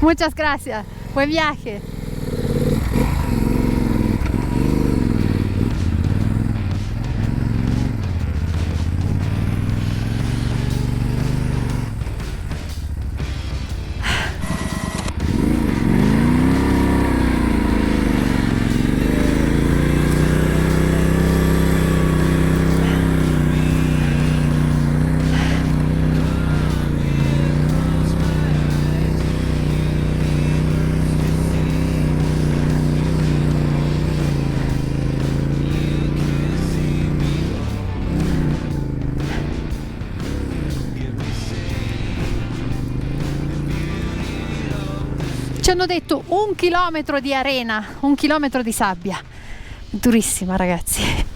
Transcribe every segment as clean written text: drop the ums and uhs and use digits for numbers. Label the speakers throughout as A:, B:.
A: Muchas gracias. Buen viaje. Ci hanno detto 1 chilometro di arena, 1 chilometro di sabbia. Durissima, ragazzi.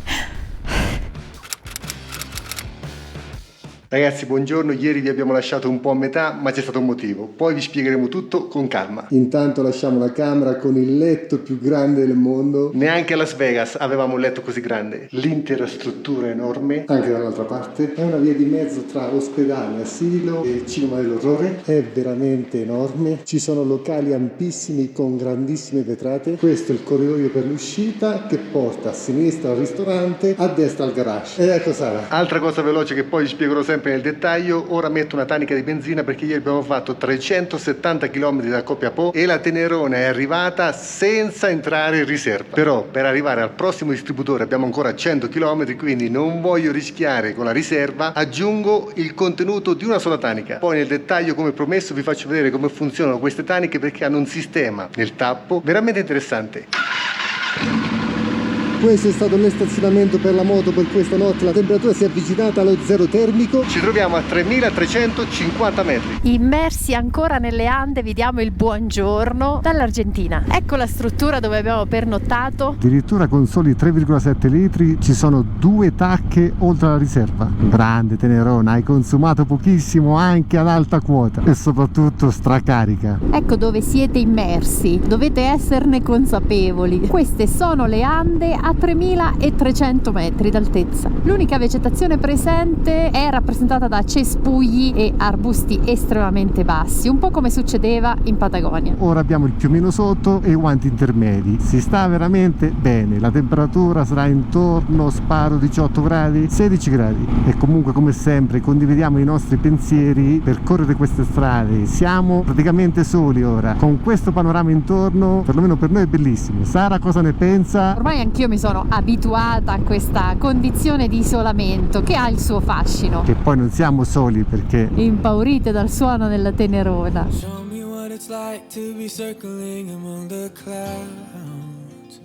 B: Ragazzi, buongiorno, ieri vi abbiamo lasciato un po' a metà, ma c'è stato un motivo. Poi vi spiegheremo tutto con calma. Intanto lasciamo la camera con il letto più grande del mondo. Neanche a Las Vegas avevamo un letto così grande. L'intera struttura è enorme, anche dall'altra parte. È una via di mezzo tra ospedale, asilo e cinema dell'orrore. È veramente enorme. Ci sono locali ampissimi con grandissime vetrate. Questo è il corridoio per l'uscita che porta a sinistra al ristorante, a destra al garage. E ecco Sara. Altra cosa veloce che poi vi spiegherò sempre nel dettaglio. Ora metto una tanica di benzina perché ieri abbiamo fatto 370 km da Copiapó e la Tenerona è arrivata senza entrare in riserva. Però per arrivare al prossimo distributore abbiamo ancora 100 km, quindi non voglio rischiare con la riserva. Aggiungo il contenuto di una sola tanica. Poi nel dettaglio, come promesso, vi faccio vedere come funzionano queste taniche perché hanno un sistema nel tappo veramente interessante. Questo è stato il stazionamento per la moto per questa notte. La temperatura si è avvicinata allo zero termico. Ci troviamo a 3350 metri.
A: Immersi ancora nelle Ande, vi diamo il buongiorno dall'Argentina. Ecco la struttura dove abbiamo pernottato.
B: Addirittura con soli 3,7 litri ci sono 2 tacche oltre la riserva. Grande Tenerona, hai consumato pochissimo anche ad alta quota e soprattutto stracarica.
A: Ecco dove siete immersi, dovete esserne consapevoli. Queste sono le Ande a 3300 metri d'altezza. L'unica vegetazione presente è rappresentata da cespugli e arbusti estremamente bassi, un po' come succedeva in Patagonia.
B: Ora abbiamo il piumino sotto e i guanti intermedi. Si sta veramente bene, la temperatura sarà intorno, sparo, 18 gradi, 16 gradi. E comunque, come sempre, condividiamo i nostri pensieri per correre queste strade. Siamo praticamente soli ora, con questo panorama intorno, perlomeno per noi è bellissimo. Sara cosa ne pensa?
A: Ormai anch'io mi sono abituata a questa condizione di isolamento che ha il suo fascino.
B: Che poi non siamo soli perché
A: impaurite dal suono della Tenerona.
C: Show me what it's like to be circling among the clouds,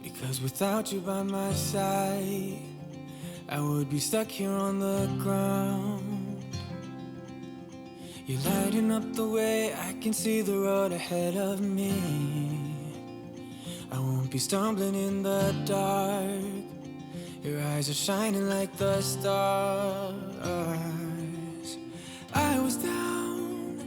C: because without you by my side I would be stuck here on the ground. You're lighting up the way, I can see the road ahead of me. I won't be stumbling in the dark. Your eyes are shining like the stars. I was down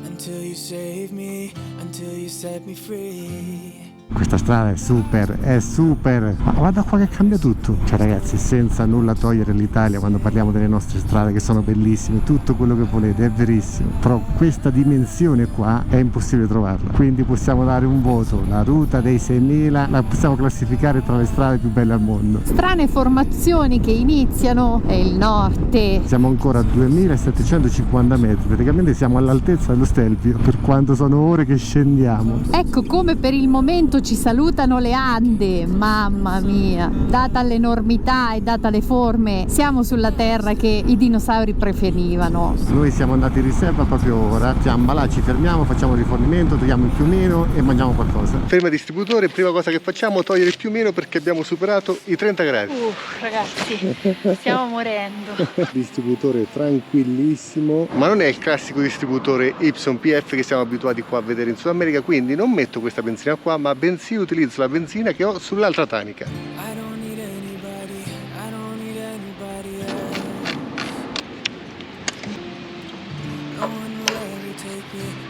C: until you saved me, until you set me free.
B: questa strada è super, ma guarda qua che cambia tutto. Cioè ragazzi, senza nulla togliere l'Italia quando parliamo delle nostre strade che sono bellissime, tutto quello che volete, è verissimo, però questa dimensione qua è impossibile trovarla, quindi possiamo dare un voto: la ruta dei 6000 la possiamo classificare tra le strade più belle al mondo.
A: Strane formazioni che iniziano è il norte.
B: Siamo ancora a 2750 metri, praticamente siamo all'altezza dello Stelvio, per quanto sono ore che scendiamo.
A: Ecco come per il momento ci salutano le Ande, mamma mia, data l'enormità e data le forme, siamo sulla terra che i dinosauri preferivano.
B: Noi siamo andati in riserva proprio ora, siamo là, ci fermiamo, facciamo il rifornimento, togliamo il piumino e mangiamo qualcosa. Ferma distributore, prima cosa che facciamo è togliere il piumino perché abbiamo superato i 30 gradi.
A: Ragazzi, stiamo morendo.
B: Distributore tranquillissimo, ma non è il classico distributore YPF che siamo abituati qua a vedere in Sud America, quindi non metto questa benzina qua, ma bensì utilizzo la benzina che ho sull'altra tanica.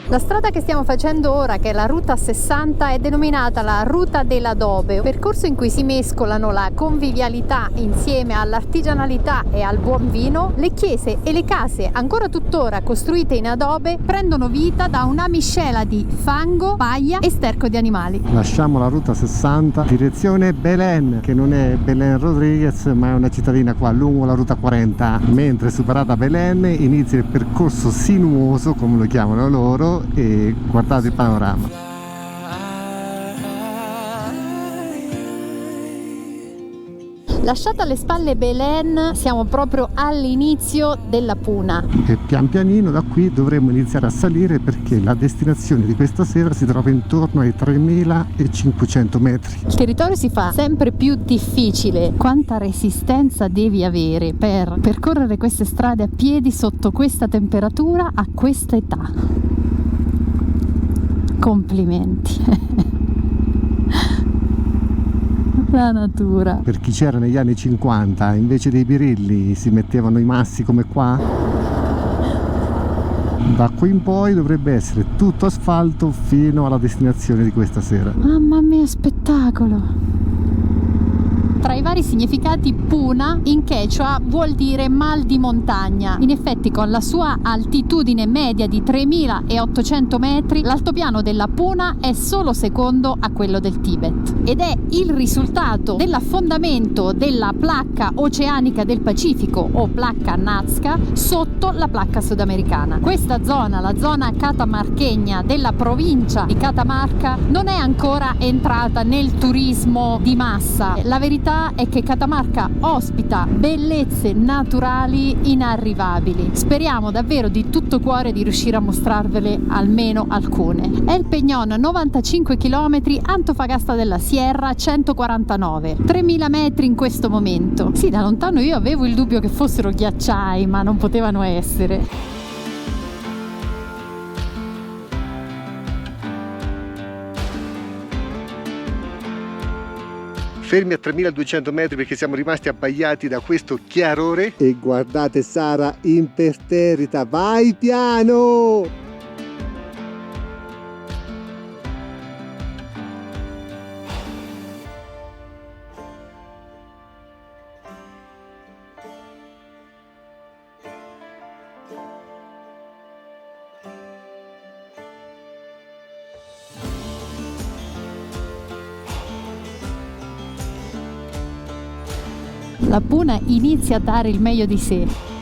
A: La strada che stiamo facendo ora, che è la ruta 60, è denominata la Ruta dell'Adobe, percorso in cui si mescolano la convivialità insieme all'artigianalità e al buon vino. Le chiese e le case, ancora tuttora costruite in adobe, prendono vita da una miscela di fango, paglia e sterco di animali.
B: Lasciamo la ruta 60, direzione Belén, che non è Belén Rodriguez ma è una cittadina qua lungo la ruta 40, mentre superata Belén inizia il percorso sinuoso, come lo chiamano loro, e guardate il panorama.
A: Lasciata alle spalle Belén, siamo proprio all'inizio della Puna.
B: E pian pianino da qui dovremmo iniziare a salire, perché la destinazione di questa sera si trova intorno ai 3500 metri.
A: Il territorio si fa sempre più difficile. Quanta resistenza devi avere per percorrere queste strade a piedi sotto questa temperatura a questa età? Complimenti. La natura.
B: Per chi c'era negli anni 50, invece dei birilli si mettevano i massi come qua. Da qui in poi dovrebbe essere tutto asfalto fino alla destinazione di questa sera.
A: Mamma mia, spettacolo! Tra i vari significati, Puna in quechua vuol dire mal di montagna. In effetti, con la sua altitudine media di 3800 metri, l'altopiano della Puna è solo secondo a quello del Tibet ed è il risultato dell'affondamento della placca oceanica del Pacifico o placca Nazca sotto la placca sudamericana. Questa zona, la zona catamarchegna della provincia di Catamarca, non è ancora entrata nel turismo di massa. La verità è che Catamarca ospita bellezze naturali inarrivabili. Speriamo davvero di tutto cuore di riuscire a mostrarvele almeno alcune. El Peñón 95 km, Antofagasta della Sierra 149, 3000 metri in questo momento. Sì, da lontano io avevo il dubbio che fossero ghiacciai, ma non potevano essere.
B: Fermi a 3200 metri perché siamo rimasti abbagliati da questo chiarore. E guardate Sara imperterrita, vai piano!
A: La Puna inizia a dare il meglio di sé.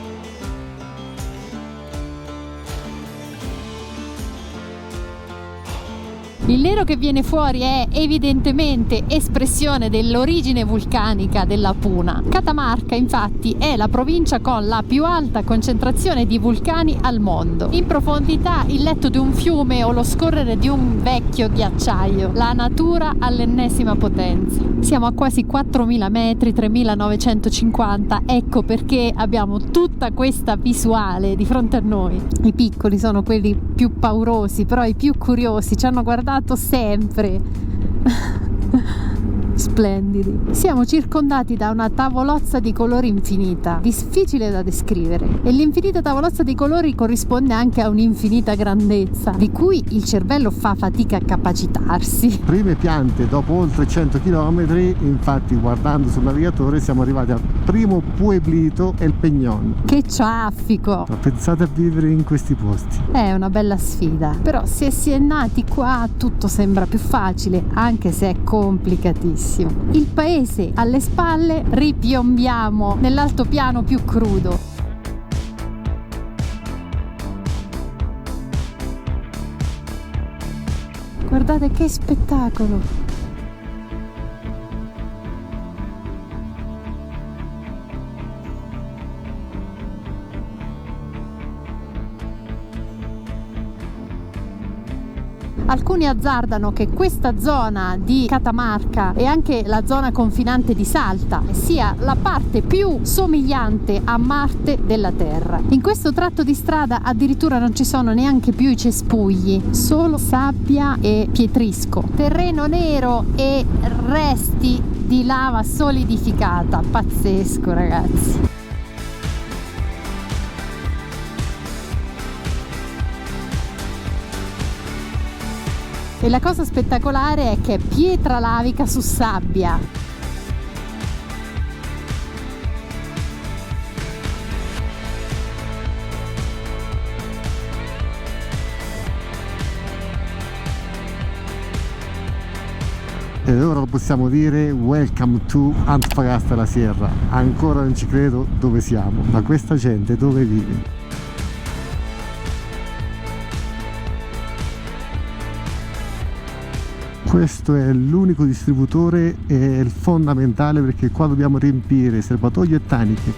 A: Il nero che viene fuori è evidentemente espressione dell'origine vulcanica della Puna. Catamarca, infatti, è la provincia con la più alta concentrazione di vulcani al mondo. In profondità il letto di un fiume o lo scorrere di un vecchio ghiacciaio. La natura all'ennesima potenza. Siamo a quasi 4000 metri, 3950, ecco perché abbiamo tutta questa visuale di fronte a noi. I piccoli sono quelli più paurosi, però i più curiosi ci hanno guardato sempre. Splendidi. Siamo circondati da una tavolozza di colori infinita, difficile da descrivere, e l'infinita tavolozza di colori corrisponde anche a un'infinita grandezza di cui il cervello fa fatica a capacitarsi.
B: Prime piante dopo oltre 100 km, infatti guardando sul navigatore siamo arrivati al primo pueblito, El Peñón.
A: Che ciaffico!
B: Ma pensate a vivere in questi posti.
A: È una bella sfida, però se si è nati qua tutto sembra più facile, anche se è complicatissimo. Il paese alle spalle, ripiombiamo nell'altopiano più crudo. Guardate che spettacolo! Alcuni azzardano che questa zona di Catamarca e anche la zona confinante di Salta sia la parte più somigliante a Marte della Terra. In questo tratto di strada addirittura non ci sono neanche più i cespugli, solo sabbia e pietrisco, terreno nero e resti di lava solidificata. Pazzesco, ragazzi. E la cosa spettacolare è che è pietra lavica su sabbia.
B: Ed ora lo possiamo dire: welcome to Antofagasta la Sierra. Ancora non ci credo dove siamo, ma questa gente dove vive? Questo è l'unico distributore e il fondamentale, perché qua dobbiamo riempire serbatoio e taniche.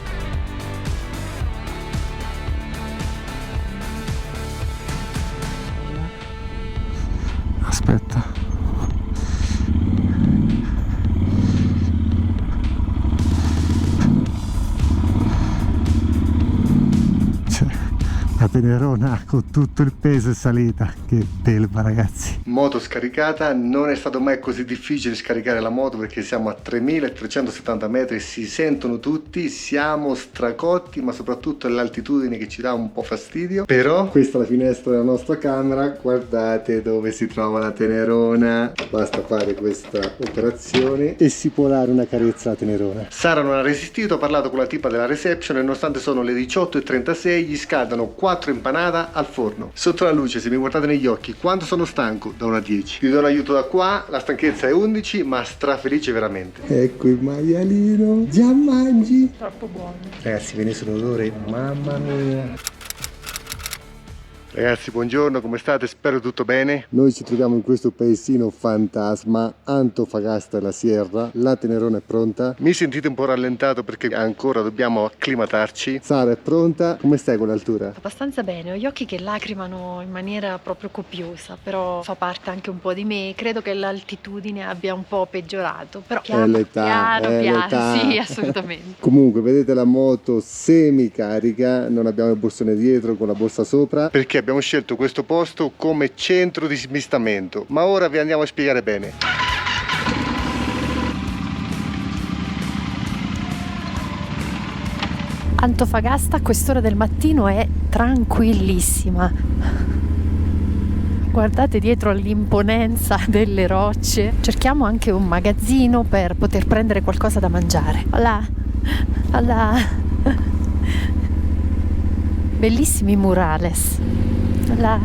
B: Aspetta. La Tenerona con tutto il peso è salita, che belva ragazzi. Moto scaricata, non è stato mai così difficile scaricare la moto perché siamo a 3370 metri, si sentono tutti, siamo stracotti, ma soprattutto l'altitudine che ci dà un po' fastidio. Però questa è la finestra della nostra camera, guardate dove si trova la Tenerona. Basta fare questa operazione e si può dare una carezza alla Tenerona. Sara non ha resistito, ha parlato con la tipa della reception e nonostante sono le 18:36 gli scaldano 4 impanata al forno. Sotto la luce, se mi guardate negli occhi, quanto sono stanco? Da 1 a 10. Vi do un aiuto da qua, la stanchezza è 11, ma strafelice veramente. Ecco il maialino, già mangi?
A: Troppo buono.
B: Ragazzi, viene l'odore, mamma mia. Ragazzi, buongiorno, come state? Spero tutto bene. Noi ci troviamo in questo paesino fantasma, Antofagasta la Sierra. La Tenerona è pronta. Mi sentite un po' rallentato perché ancora dobbiamo acclimatarci. Sara è pronta. Come stai con l'altura?
A: Abbastanza bene, ho gli occhi che lacrimano in maniera proprio copiosa, però fa parte anche un po' di me. Credo che l'altitudine abbia un po' peggiorato, però piano piano, sì, assolutamente.
B: Comunque, vedete la moto semicarica, non abbiamo il borsone dietro con la borsa sopra, perché abbiamo scelto questo posto come centro di smistamento, ma ora vi andiamo a spiegare bene.
A: Antofagasta a quest'ora del mattino è tranquillissima. Guardate dietro l'imponenza delle rocce. Cerchiamo anche un magazzino per poter prendere qualcosa da mangiare. Là. Bellissimi murales. La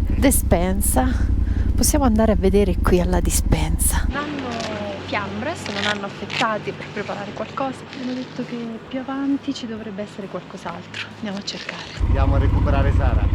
A: despensa, possiamo andare a vedere qui alla dispensa. Non hanno fiambre, se non hanno affettati per preparare qualcosa. Hanno detto che più avanti ci dovrebbe essere qualcos'altro. Andiamo a cercare.
B: Andiamo a recuperare Sara.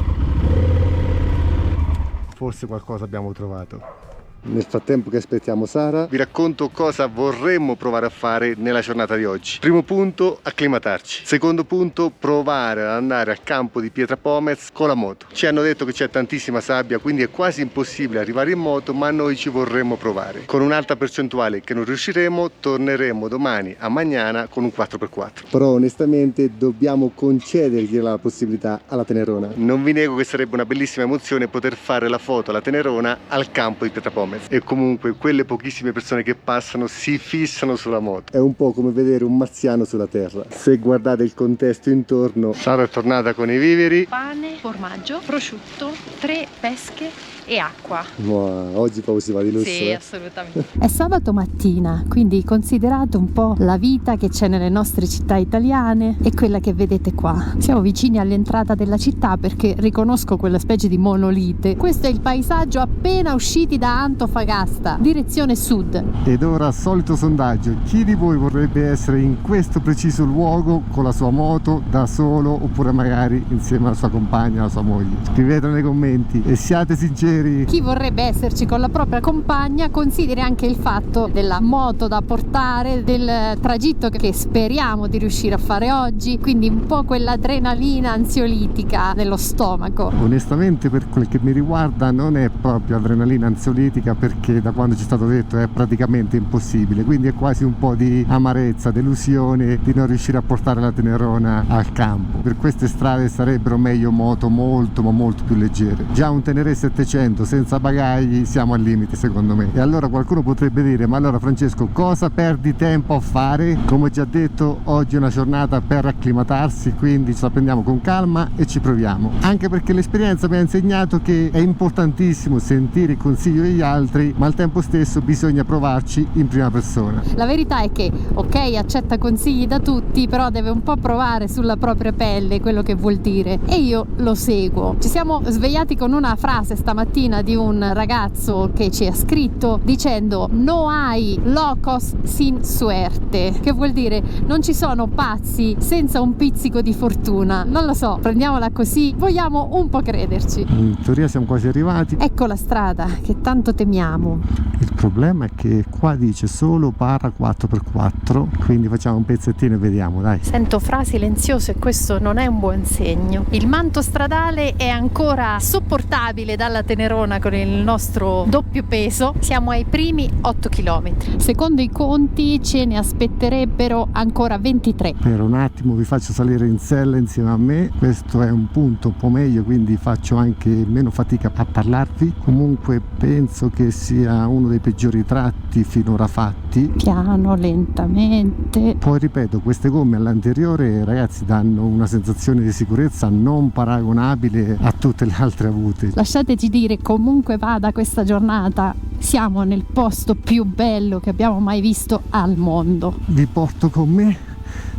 B: Forse qualcosa abbiamo trovato. Nel frattempo che aspettiamo Sara, vi racconto cosa vorremmo provare a fare nella giornata di oggi. Primo punto, acclimatarci. Secondo punto, provare ad andare al campo di Pietrapomez con la moto. Ci hanno detto che c'è tantissima sabbia, quindi è quasi impossibile arrivare in moto, ma noi ci vorremmo provare. Con un'alta percentuale che non riusciremo, torneremo domani a Magnana con un 4x4. Però onestamente dobbiamo concedergli la possibilità alla Tenerona. Non vi nego che sarebbe una bellissima emozione poter fare la foto alla Tenerona al campo di Pietrapomez. E comunque quelle pochissime persone che passano si fissano sulla moto. È un po' come vedere un marziano sulla terra. Se guardate il contesto intorno. Sara è tornata con i viveri.
A: Pane, formaggio, prosciutto, 3 pesche e acqua.
B: Wow, oggi proprio si va di lusso.
A: Sì, assolutamente. È sabato mattina, quindi considerate un po' la vita che c'è nelle nostre città italiane e quella che vedete qua. Siamo vicini all'entrata della città perché riconosco quella specie di monolite. Questo è il paesaggio appena usciti da Antofagasta, direzione sud.
B: Ed ora solito sondaggio: chi di voi vorrebbe essere in questo preciso luogo con la sua moto, da solo, oppure magari insieme alla sua compagna, alla sua moglie? Scrivetelo nei commenti e siate sinceri.
A: Chi vorrebbe esserci con la propria compagna consideri anche il fatto della moto da portare, del tragitto che speriamo di riuscire a fare oggi, quindi un po' quell'adrenalina ansiolitica nello stomaco.
B: Onestamente, per quel che mi riguarda, non è proprio adrenalina ansiolitica, fatica, perché da quando ci è stato detto è praticamente impossibile, quindi è quasi un po' di amarezza, delusione di non riuscire a portare la Tenerona al campo. Per queste strade sarebbero meglio moto molto ma molto più leggere. Già un Tenere 700 senza bagagli siamo al limite secondo me. E allora qualcuno potrebbe dire: ma allora Francesco, cosa perdi tempo a fare? Come già detto, oggi è una giornata per acclimatarsi, quindi ce la prendiamo con calma e ci proviamo, anche perché l'esperienza mi ha insegnato che è importantissimo sentire il consiglio degli altri, ma al tempo stesso bisogna provarci in prima persona.
A: La verità è che, ok, accetta consigli da tutti, però deve un po' provare sulla propria pelle quello che vuol dire, e io lo seguo. Ci siamo svegliati con una frase stamattina di un ragazzo che ci ha scritto dicendo: no hay locos sin suerte, che vuol dire non ci sono pazzi senza un pizzico di fortuna. Non lo so, prendiamola così, vogliamo un po' crederci.
B: In teoria siamo quasi arrivati.
A: Ecco la strada che tanto temiamo.
B: Il problema è che qua dice solo para 4x4, quindi facciamo un pezzettino e vediamo, dai.
A: Sento fra silenzioso e questo non è un buon segno. Il manto stradale è ancora sopportabile dalla Tenerona con il nostro doppio peso. Siamo ai primi 8 km. Secondo i conti ce ne aspetterebbero ancora 23.
B: Per un attimo vi faccio salire in sella insieme a me. Questo è un punto un po' meglio, quindi faccio anche meno fatica a parlarvi. Comunque penso che sia uno dei peggiori tratti finora fatti.
A: Piano, lentamente.
B: Poi ripeto, queste gomme all'anteriore, ragazzi, danno una sensazione di sicurezza non paragonabile a tutte le altre avute.
A: Lasciateci dire, comunque vada questa giornata, siamo nel posto più bello che abbiamo mai visto al mondo.
B: Vi porto con me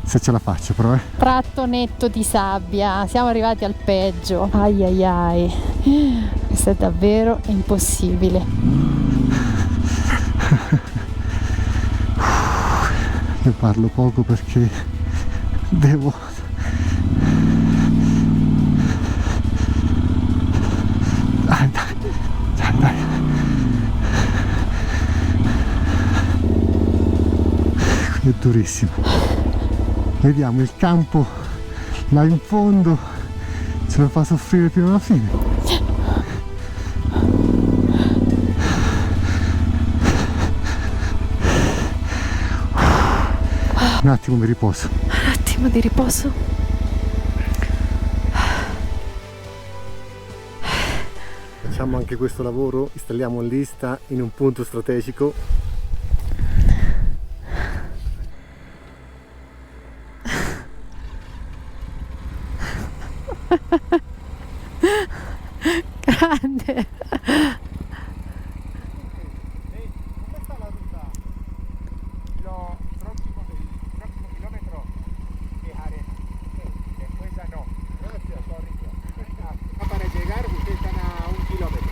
B: se ce la faccio, però
A: Tratto netto di sabbia, siamo arrivati al peggio. Ai ai ai, questo è davvero impossibile.
B: Io parlo poco perché devo... Dai. Qui è durissimo. Vediamo il campo là in fondo, ce lo fa soffrire fino alla fine. Un attimo di riposo.
A: Un attimo di riposo.
B: Facciamo anche questo lavoro, installiamo l'ista in un punto strategico.
A: Grande.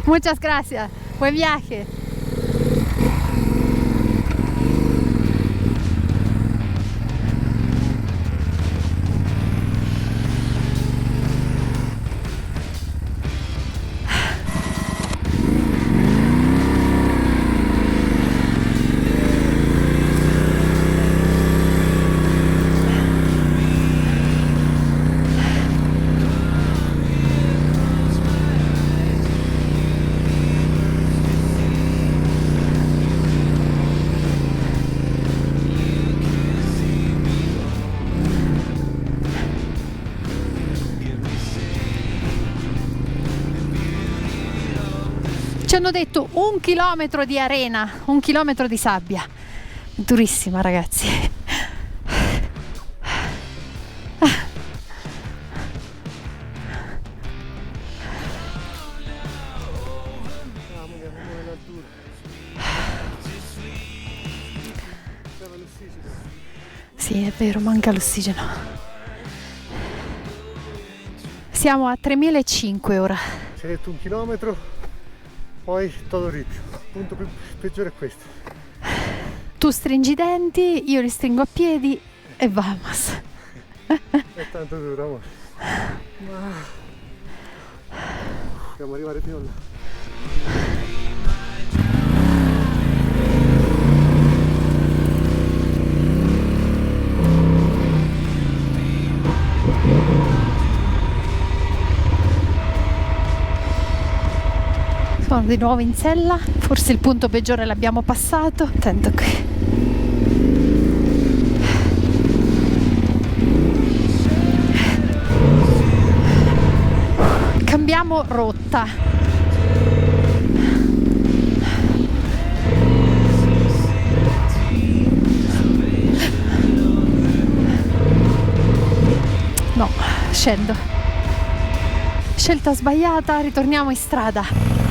A: Muchas gracias. Buen viaje. Ci hanno detto 1 chilometro di arena, 1 chilometro di sabbia. Durissima, ragazzi. Sì, è vero, manca l'ossigeno. Siamo a 3.500 ora.
B: Ci hai detto 1 chilometro, poi todo ripio. Il punto peggiore è questo.
A: Tu stringi i denti, io li stringo a piedi e vamos.
B: È tanto duro, amore. Dobbiamo arrivare fino là.
A: Sono di nuovo in sella, forse il punto peggiore l'abbiamo passato. Attento qui. Cambiamo rotta. No, scendo. Scelta sbagliata, ritorniamo in strada.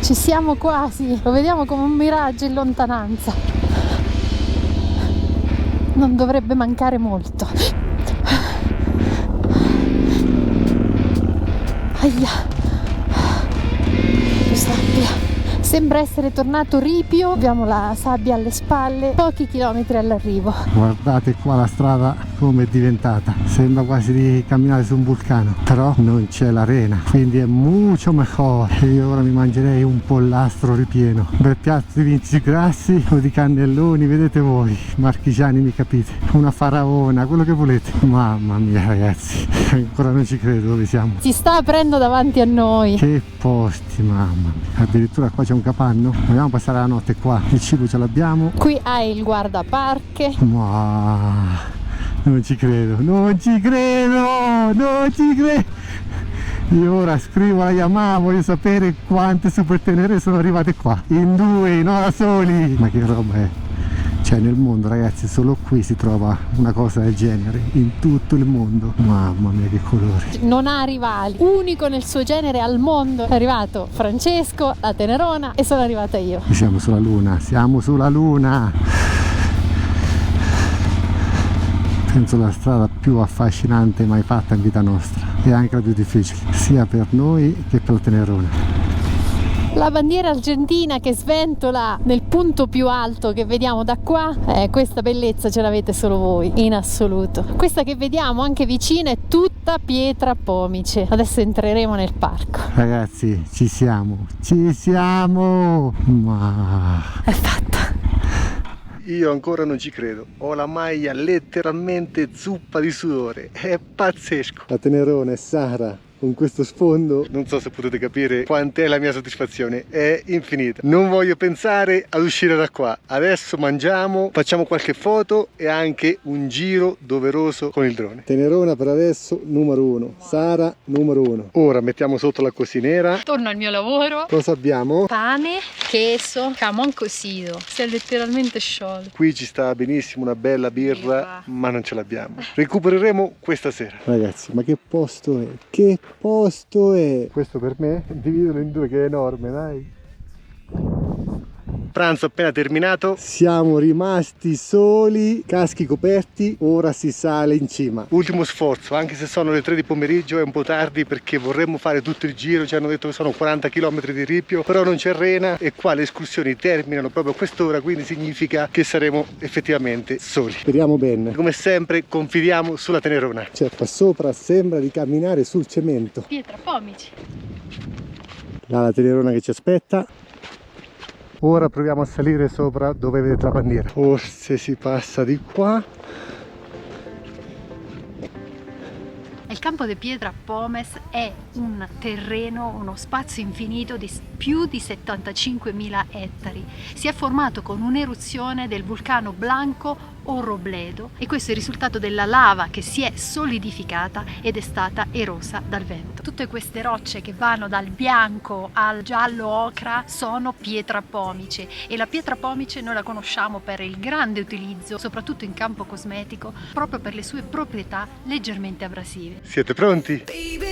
A: Ci siamo quasi, lo vediamo come un miraggio in lontananza. Non dovrebbe mancare molto. Aia. Sabbia. Sembra essere tornato ripio, abbiamo la sabbia alle spalle, pochi chilometri all'arrivo.
B: Guardate qua la strada come è diventata, sembra quasi di camminare su un vulcano, però non c'è l'arena, quindi è molto meglio. Io ora mi mangerei un pollastro ripieno, un bel piatto di vinci grassi o di cannelloni, vedete voi, marchigiani, mi capite, una faraona, quello che volete. Mamma mia ragazzi, ancora non ci credo dove siamo.
A: Si sta aprendo davanti a noi.
B: Che posti, mamma mia. Addirittura qua c'è un capanno, dobbiamo passare la notte qua, il cibo ce l'abbiamo.
A: Qui hai il guardaparche.
B: Ma non ci credo, non ci credo, non ci credo. Io ora scrivo alla Yamaha, voglio sapere quante super tenere sono arrivate qua, in due, non da soli. Ma che roba è? Cioè nel mondo ragazzi, solo qui si trova una cosa del genere, in tutto il mondo. Mamma mia che colori.
A: Non ha rivali, unico nel suo genere al mondo. È arrivato Francesco, la Tenerona e sono arrivata io.
B: Siamo sulla luna, siamo sulla luna. Penso la strada più affascinante mai fatta in vita nostra e anche la più difficile, sia per noi che per la Tenerona.
A: La bandiera argentina che sventola nel punto più alto che vediamo da qua, questa bellezza ce l'avete solo voi, in assoluto. Questa che vediamo anche vicina è tutta pietra pomice. Adesso entreremo nel parco.
B: Ragazzi, ci siamo, ma
A: È fatta.
B: io ancora non ci credo, ho la maglia letteralmente zuppa di sudore, è pazzesco. La Tenerona e Sara con questo sfondo, non so se potete capire quant'è la mia soddisfazione, è infinita. Non voglio pensare ad uscire da qua. Adesso mangiamo, facciamo qualche foto e anche un giro doveroso con il drone. Tenerona per adesso numero 1, Sara numero 1. Ora mettiamo sotto la cosinera.
A: Torno al mio lavoro.
B: Cosa abbiamo?
A: Pane, queso, jamon cocido. Si è letteralmente sciolto.
B: Qui ci sta benissimo una bella birra, ma non ce l'abbiamo. Recupereremo questa sera. Ragazzi, ma che posto è? Che posto è? Questo per me, dividilo in due che è enorme, dai. Pranzo appena terminato, siamo rimasti soli, caschi coperti, ora si sale in cima. Ultimo sforzo, anche se sono le 3 di pomeriggio, è un po' tardi perché vorremmo fare tutto il giro, ci hanno detto che sono 40 km di ripio, però non c'è rena e qua le escursioni terminano proprio a quest'ora, quindi significa che saremo effettivamente soli. Speriamo bene. Come sempre confidiamo sulla Tenerona. Cioè qua sopra sembra di camminare sul cemento.
A: Pietra pomice.
B: Là la Tenerona che ci aspetta. Ora proviamo a salire sopra dove vedete la bandiera. Forse si passa di qua.
A: Il campo di Pietra Pomes è un terreno, uno spazio infinito di più di 75.000 ettari. Si è formato con un'eruzione del vulcano Blanco o Robledo e questo è il risultato della lava che si è solidificata ed è stata erosa dal vento. Tutte queste rocce che vanno dal bianco al giallo ocra sono pietra pomice e la pietra pomice noi la conosciamo per il grande utilizzo, soprattutto in campo cosmetico, proprio per le sue proprietà leggermente abrasive.
B: Siete pronti?
C: Baby,